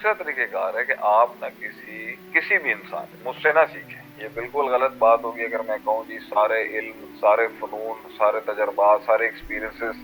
दूसरा तरीकेकार है कि आप ना किसी भी इंसान मुझसे ना सीखें। ये बिल्कुल गलत बात होगी अगर मैं कहूँ जी सारे इल्म, सारे फनून, सारे तजर्बात, सारे एक्सपीरियंसेस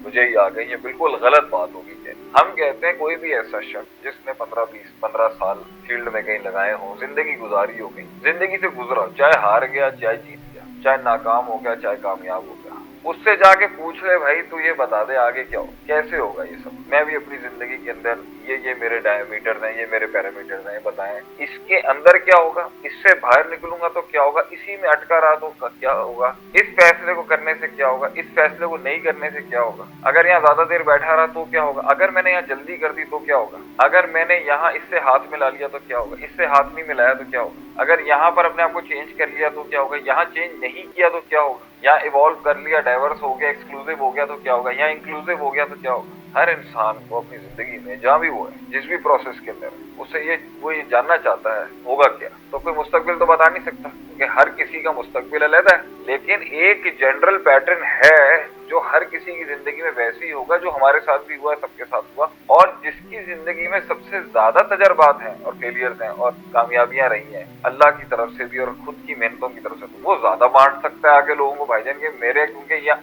मुझे ही आ गए। ये बिल्कुल गलत बात होगी। हम कहते हैं कोई भी ऐसा शख्स जिसने 15 साल फील्ड में कहीं लगाए हों, जिंदगी गुजारी हो, गई जिंदगी से गुजरा, चाहे हार गया चाहे जीत गया, चाहे नाकाम हो गया चाहे कामयाब हो गया, उससे जाके पूछ ले भाई तू ये बता दे आगे क्या हो, कैसे होगा ये सब। मैं भी अपनी जिंदगी के अंदर ये मेरे डायमीटर्स हैं, ये मेरे पैरामीटर्स हैं, बताएं इसके अंदर क्या होगा, इससे बाहर निकलूंगा तो क्या होगा, इसी में अटका रहा तो क्या होगा, इस फैसले को करने से क्या होगा, इस फैसले को नहीं करने से क्या होगा, अगर यहाँ ज्यादा देर बैठा रहा तो क्या होगा, अगर मैंने यहाँ जल्दी कर दी तो क्या होगा, अगर मैंने यहाँ इससे हाथ मिला लिया तो क्या होगा, इससे हाथ नहीं मिलाया तो क्या होगा, अगर यहाँ पर अपने आप को चेंज कर लिया तो क्या होगा, यहाँ चेंज नहीं किया तो क्या होगा, यहाँ इवॉल्व कर लिया, डाइवर्स हो गया, एक्सक्लूसिव हो गया तो क्या होगा, यहाँ इंक्लूसिव हो गया तो क्या होगा। हर इंसान को अपनी जिंदगी में जहाँ भी वो है, जिस भी प्रोसेस के अंदर उससे वो ये जानना चाहता है होगा क्या, तो कोई मुस्तकबिल तो बता नहीं सकता क्योंकि हर किसी का मुस्तकबिल अलग है, लेकिन एक जनरल पैटर्न है जो हर किसी की जिंदगी में वैसे ही होगा, जो हमारे साथ भी हुआ, सबके साथ हुआ, और जिसकी जिंदगी में सबसे ज्यादा तजर्बात हैं और फेलियर्स हैं और कामयाबियां रही हैं अल्लाह की तरफ से भी और खुद की मेहनतों की तरफ से, तो वो ज्यादा बांट सकता है आगे लोगों को भाईजान के मेरे, क्योंकि ये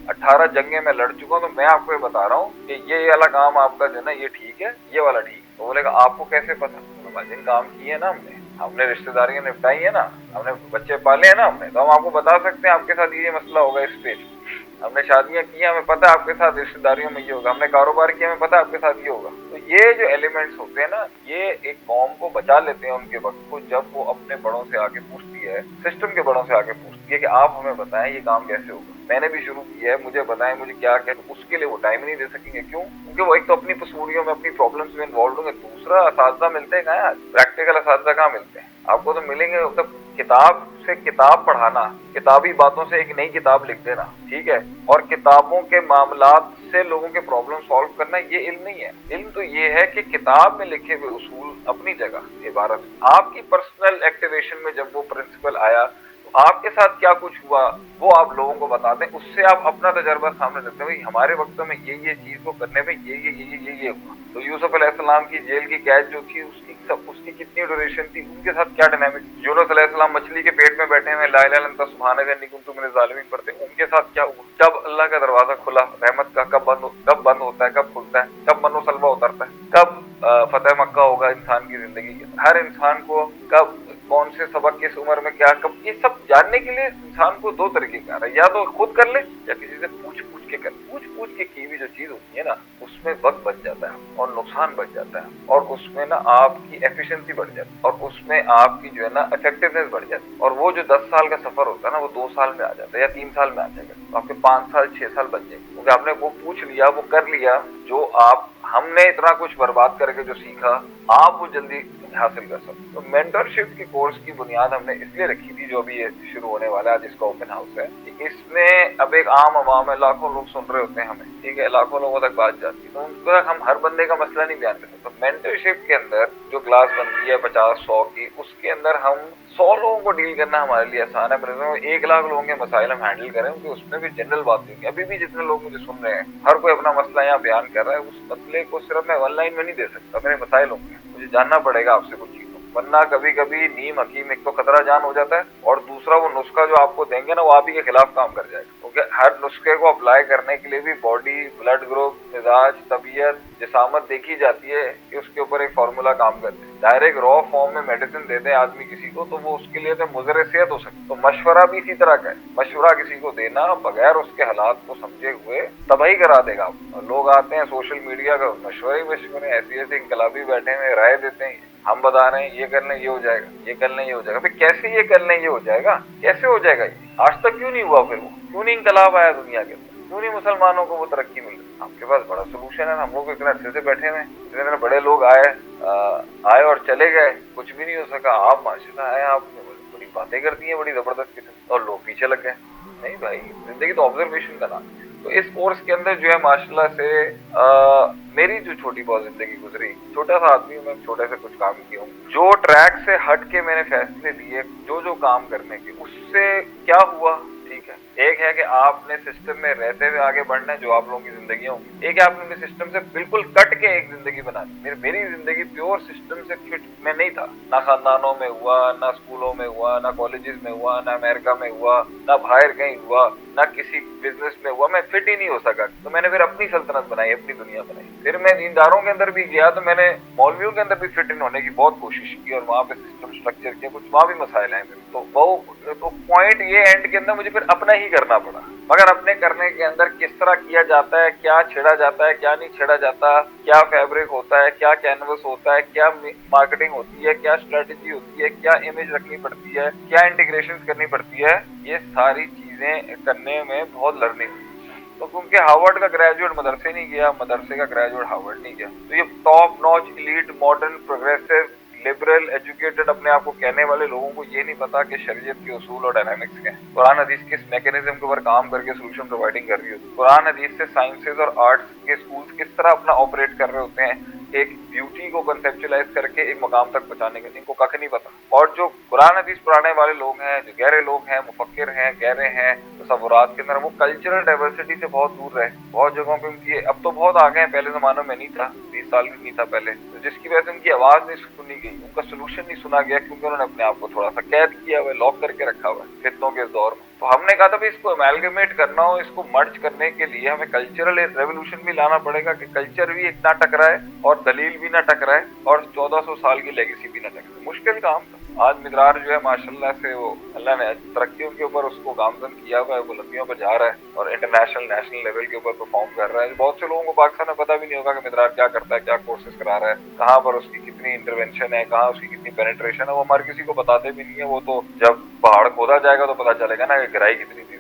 18 जंगें मैं लड़ चुका हूँ, तो मैं आपको ये बता रहा हूँ कि ये वाला काम आपका जो है ना ये ठीक है, ये वाला ठीक है। तो बोलेगा आपको कैसे पता, तो भाईजान काम किए ना हमने रिश्तेदारियां निपटाई है ना, हमने बच्चे पाले हैं ना हमने, तो हम आपको बता सकते हैं आपके साथ ये मसला होगा इस पे, हमने शादियां की, हमें पता है आपके साथ रिश्तेदारियों में ये होगा, हमने कारोबार किया, हमें पता है आपके साथ ये होगा। तो ये जो एलिमेंट्स होते हैं ना, ये एक कौम को बचा लेते हैं उनके वक्त को, जब वो अपने बड़ों से आके पूछती है, सिस्टम के बड़ों से आके पूछती है कि आप हमें बताएं ये काम कैसे होगा, मैंने भी शुरू किया है, मुझे बताएं मुझे क्या क्या, तो उसके लिए वो टाइम नहीं दे सकेंगे। क्यों? क्योंकि वो एक तो अपनी पसूड़ियों में, अपनी प्रॉब्लम्स में इन्वॉल्व होंगे, दूसरा असातिज़ा मिलते हैं कहाँ, प्रैक्टिकल असातिज़ा कहाँ मिलते हैं आपको, तो मिलेंगे मतलब किताब से किताब पढ़ाना, किताबी बातों से एक नई किताब लिख देना, ठीक है, और किताबों के मामलात से लोगों के प्रॉब्लम सॉल्व करना, ये इल्म नहीं है। इल्म तो ये है कि किताब में लिखे हुए उसूल अपनी जगह, इबारत आपकी पर्सनल एक्टिवेशन में जब वो प्रिंसिपल आया तो आपके साथ क्या कुछ हुआ वो आप लोगों को बताते हैं, उससे आप अपना तजर्बा सामने रखते हैं, भाई हमारे वक्त में ये चीज को करने पे ये हुआ। तो यूसुफ अलैहिस्सलाम की जेल की कैद जो थी उसकी कितनी ड्यूरेशन थी, उनके साथ क्या डायनामिक, यूनुस अलैहिस्सलाम मछली के पेट में बैठे हुए ला इलाहा इल्लल्लाह अंता सुब्हानक इन्नी कुन्तु मिनज़ ज़ालिमीन पढ़ते, उनके साथ क्या हुआ, जब अल्लाह का दरवाजा खुला रहमत का, कब बंद होता है, कब खुलता है, कब मनो सलवा उतरता है, कब फतेह मक्का होगा इंसान की जिंदगी के, हर इंसान को कब कौन से सबक किस उम्र में क्या कब, ये सब जानने के लिए इंसान को दो तरीके का है, या तो खुद कर ले या किसी से पूछ के कर। पूछ के की भी जो चीज होती है ना, उसमें वक्त बच जाता है और नुकसान बच जाता है, और उसमें ना आपकी एफिशिएंसी बढ़ जाती है, और उसमें आपकी जो है ना इफेक्टिवनेस बढ़ जाती है, और वो जो 10 साल का सफर होता है ना वो 2 साल में आ जाता है या 3 साल में आ जाएगा, तो आपके 5 साल 6 साल बच जाएंगे, क्योंकि आपने वो पूछ लिया, वो कर लिया, जो आप हमने इतना कुछ बर्बाद करके जो सीखा आप वो जल्दी हासिल कर सकते। तो मेंटरशिप की कोर्स की बुनियाद हमने इसलिए रखी थी, जो अभी ये शुरू होने वाला है, जिसका ओपन हाउस है, इसमें अब एक आम आवाम है, लाखों लोग सुन रहे होते हैं हमें, ठीक है, लाखों लोगों तक बात जाती है, तो उन तक हम हर बंदे का मसला नहीं बयान कर सकते। तो मेंटरशिप के अंदर जो क्लास बनती है 50-100 की, उसके अंदर हम 100 लोगों को डील करना हमारे लिए आसान है, पर 1 लाख लोगों के मसाइल हम हैंडल करें, क्योंकि उसमें भी जनरल बात होगी। अभी भी जितने लोग मुझे सुन रहे हैं, हर कोई अपना मसला यहाँ बयान कर रहा है, उस मसले को सिर्फ मैं ऑनलाइन में नहीं दे सकता, मेरे मसाइल होंगे, मुझे जानना पड़ेगा आपसे कुछ चीजों, वरना कभी कभी नीम हकीम एक तो खतरा जान हो जाता है, और दूसरा वो नुस्खा जो आपको देंगे ना वो आप ही के खिलाफ काम कर जाएगा, क्योंकि हर नुस्खे को अप्लाई करने के लिए भी बॉडी, ब्लड ग्रुप, मिजाज, तबीयत, जिसामत देखी जाती है कि उसके ऊपर एक फार्मूला काम करते हैं। डायरेक्ट रॉ फॉर्म में मेडिसिन दे दे आदमी किसी को तो वो उसके लिए तो मुज़र सेहत हो सकती है। तो मशवरा भी इसी तरह का है, मशवरा किसी को देना बगैर उसके हालात को समझे हुए तबाही करा देगा। लोग आते हैं सोशल मीडिया का मशवरे ऐसे इनकलाबी बैठे हुए राय देते हैं, हम बता रहे हैं ये कर लें ये हो जाएगा, ये कर लें ये हो जाएगा, फिर कैसे ये कर लें ये हो जाएगा, कैसे हो जाएगा ये, आज तक क्यों नहीं हुआ, फिर वो क्यों नहीं इनकलाब आया दुनिया के अंदर, क्यों नहीं मुसलमानों को वो तरक्की मिल रही। आपके पास बड़ा सोल्यूशन है, हम लोग इतने अच्छे से बैठे हुए, इतने बड़े लोग आए और चले गए, कुछ भी नहीं हो सका, आप माशाल्लाह आए, आपने बड़ी बातें कर दी हैं बड़ी जबरदस्त किस्म, और लोग पीछे लग गए। नहीं भाई, जिंदगी तो ऑब्जर्वेशन का नाम है। तो इस कोर्स के अंदर जो है माशाल्लाह से मेरी जो छोटी बहुत जिंदगी गुजरी, छोटा सा आदमी हूँ मैं, छोटे से कुछ काम किया हूँ, जो ट्रैक से हट के मैंने फैसले लिए जो काम करने के, उससे क्या हुआ, ठीक है, ایک ہے کہ آپ نے سسٹم میں رہتے ہوئے آگے بڑھنا ہے جو آپ لوگوں کی زندگیاں ہوں گی، ایک ہے آپ نے سسٹم سے بالکل کٹ کے ایک زندگی بنانی۔ میری زندگی پیور سسٹم سے فٹ میں نہیں تھا، نہ خاندانوں میں ہوا، نہ اسکولوں میں ہوا، نہ کالجز میں ہوا، نہ امریکہ میں ہوا، نہ باہر کہیں ہوا، نہ کسی بزنس میں ہوا، میں فٹ ہی نہیں ہو سکا۔ تو میں نے پھر اپنی سلطنت بنائی، اپنی دنیا بنائی۔ پھر میں دینداروں کے اندر بھی گیا تو میں نے مولویوں کے اندر بھی فٹ ان ہونے کی بہت کوشش کی، اور وہاں پہ سسٹم اسٹرکچر کیا، کچھ وہاں بھی مسائل ہیں۔ تو وہ پوائنٹ یہ اینڈ کے اندر مجھے پھر اپنا ہی کرنا پڑا، مگر اپنے کرنے کے اندر کس طرح کیا جاتا ہے، کیا چھیڑا جاتا ہے، کیا نہیں چھیڑا جاتا، کیا فیبرک ہوتا ہے، کیا کینوس ہوتا ہے، کیا مارکیٹنگ ہوتی ہے، کیا اسٹریٹجی ہوتی ہے، کیا امیج رکھنی پڑتی ہے، کیا انٹیگریشن کرنی پڑتی ہے، یہ ساری چیزیں کرنے میں بہت لرننگ ہوئی۔ تو کیونکہ ہارورڈ کا گریجویٹ مدرسے نہیں گیا، مدرسے کا گریجویٹ ہارورڈ نہیں گیا، تو یہ top notch elite modern progressive liberal educated اپنے آپ کو کہنے والے لوگوں کو یہ نہیں پتا کہ شریعت کے اصول اور ڈائنامکس کیا ہیں، قرآن حدیث کس میکینزم کے اوپر کام کر کے سولوشن پرووائڈنگ کر رہی ہوتی ہے، قرآن حدیث سے سائنسز اور آرٹس کے اسکولز کس طرح اپنا آپریٹ کر رہے ہوتے ہیں ایک بیوٹی کو کنسپچولائز کر کے ایک مقام تک پہنچانے کے، ان کو کھ نہیں پتا۔ اور جو قرآن حدیث پڑھانے والے لوگ ہیں، جو گہرے لوگ ہیں، مفکر ہیں، گہرے ہیں تصورات کے اندر، وہ کلچرل ڈائیورسٹی سے بہت دور رہے، بہت جگہوں پہ ان کی، اب تو بہت آگے ہیں، پہلے زمانوں میں نہیں تھا، 20 سال بھی نہیں تھا پہلے، جس کی وجہ سے ان کی آواز نہیں سنی گئی، ان کا سولوشن نہیں سنا گیا، کیونکہ انہوں نے اپنے آپ کو تھوڑا سا قید کیا ہوا ہے، لاک کر کے رکھا ہوا ہے فتنوں کے اس دور میں۔ تو ہم نے کہا تھا بھی اس کو امیلگمیٹ کرنا ہو، اس کو مرج کرنے کے لیے ہمیں کلچرل ریولوشن بھی لانا پڑے گا کہ کلچر بھی ایک نہ ٹکرائے اور دلیل بھی نہ ٹکرائے اور 1400 سال کی لیگیسی بھی نہ ٹکرائے۔ مشکل کام تھا۔ آج مدرار جو ہے ماشاءاللہ سے وہ اللہ نے ترقیوں کے اوپر اس کو گامزن کیا ہوا ہے، بلندیوں پر جا رہا ہے اور انٹرنیشنل نیشنل لیول کے اوپر پرفارم کر رہا ہے۔ بہت سے لوگوں کو پاکستان میں پتہ بھی نہیں ہوگا کہ مدرار کیا کرتا ہے، کیا کورسز کرا رہا ہے، کہاں پر اس کی کتنی انٹرونشن ہے، کہاں اس کی کتنی پینیٹریشن ہے، وہ ہمارے کسی کو بتاتے بھی نہیں ہے۔ وہ تو جب پہاڑ کھودا جائے گا تو پتہ چلے گا نا کہ گہرائی کتنی تھی۔